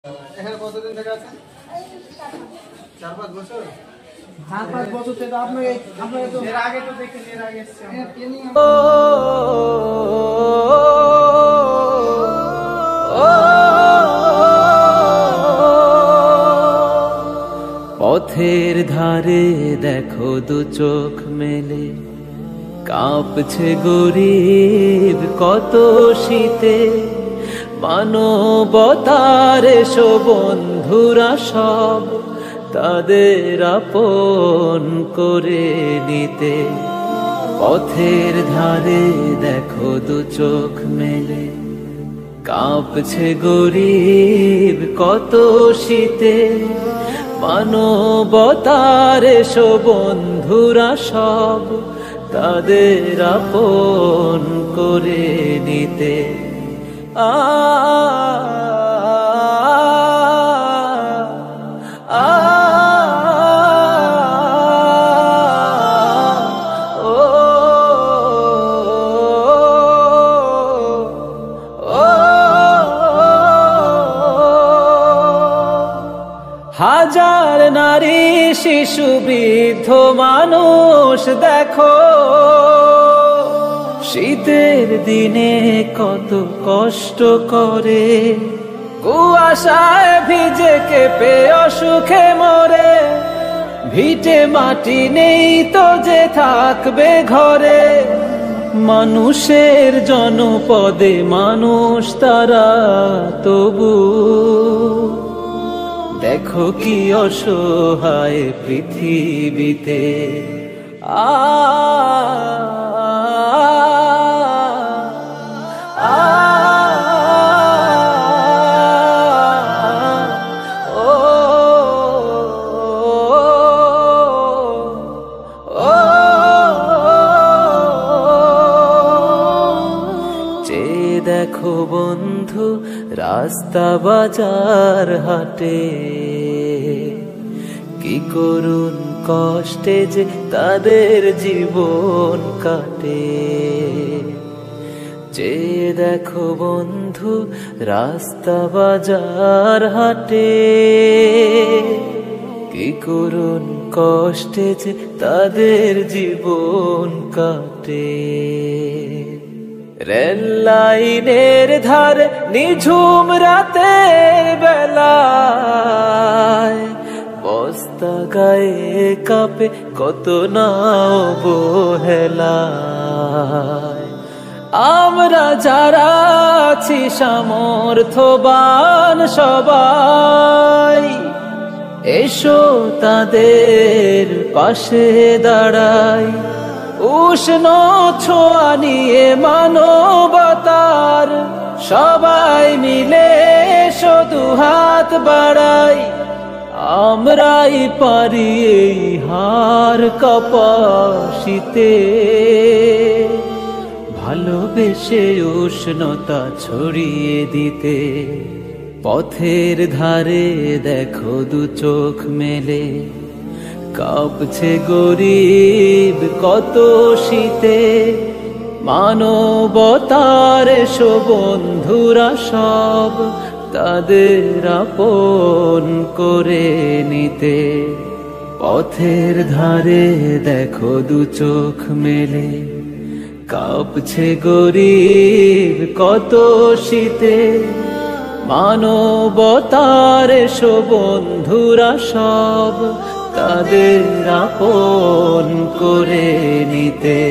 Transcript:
এখানে কতদিন থেকে আছেন? 4-5 বছর। 4-5 বছর থেকে আপনাকে তো এর আগে তো দেখেন, এর আগে এসেছি আমরা। পথের ধারে দেখো দু চোখ মেলে, কাঁপছে গরিব কত শীতে। মানবতার এসো বন্ধুরা সব, তাদের আপন করে নিতে। পথের ধারে দেখো দু চোখ মেলে, কাঁপছে গরিব কত শীতে। মানবতার এসো বন্ধুরা সব, তাদের আপন করে নিতে। আ হাজার নারী শিশু বৃদ্ধ মানুষ দেখো, শীতের দিনে কত কষ্ট করে। কুয়াশায় ভিজে কেঁপে অসুখে মরে, ভিটে মাটি নেই তো যে থাকবে ঘরে। মানুষের জনপদে মানুষ তারা, তবু দেখো কি অসহায় পৃথিবীতে। আ দেখো বন্ধু রাস্তা বাজার হাটে, কি করুন কষ্টে যে তাদের জীবন কাটে। যে দেখো বন্ধু রাস্তা বাজার হাটে, কি করুন কষ্টে যে তাদের জীবন কাটে। রেল লাইনের ধারে নিঝুম রাতের বেলায়, বস্তা গায়ে কাঁপে কত না অবহেলায়। আমরা যারা আছি সামর্থ্যবান সবাই, এসো তাদের পাশে দাঁড়াই। উষ্ণ ছোঁয়া নিয়ে মানবতার, সবাই মিলে এসো দুহাত বাড়াই। আমরাই পারি এই হার কাঁপা শীতে, ভালোবেসে উষ্ণতা ছড়িয়ে দিতে। পথের ধারে দেখো দু চোখ মেলে, কাঁপছে গরিব কত শীতে। মানবতার এসো বন্ধুরা সব, তাদের আপন করে নিতে। পথের ধারে দেখো দু চোখ মেলে, কাঁপছে গরিব কত শীতে। মানবতার এসো বন্ধুরা সব, তাদের আপন করে নিতে।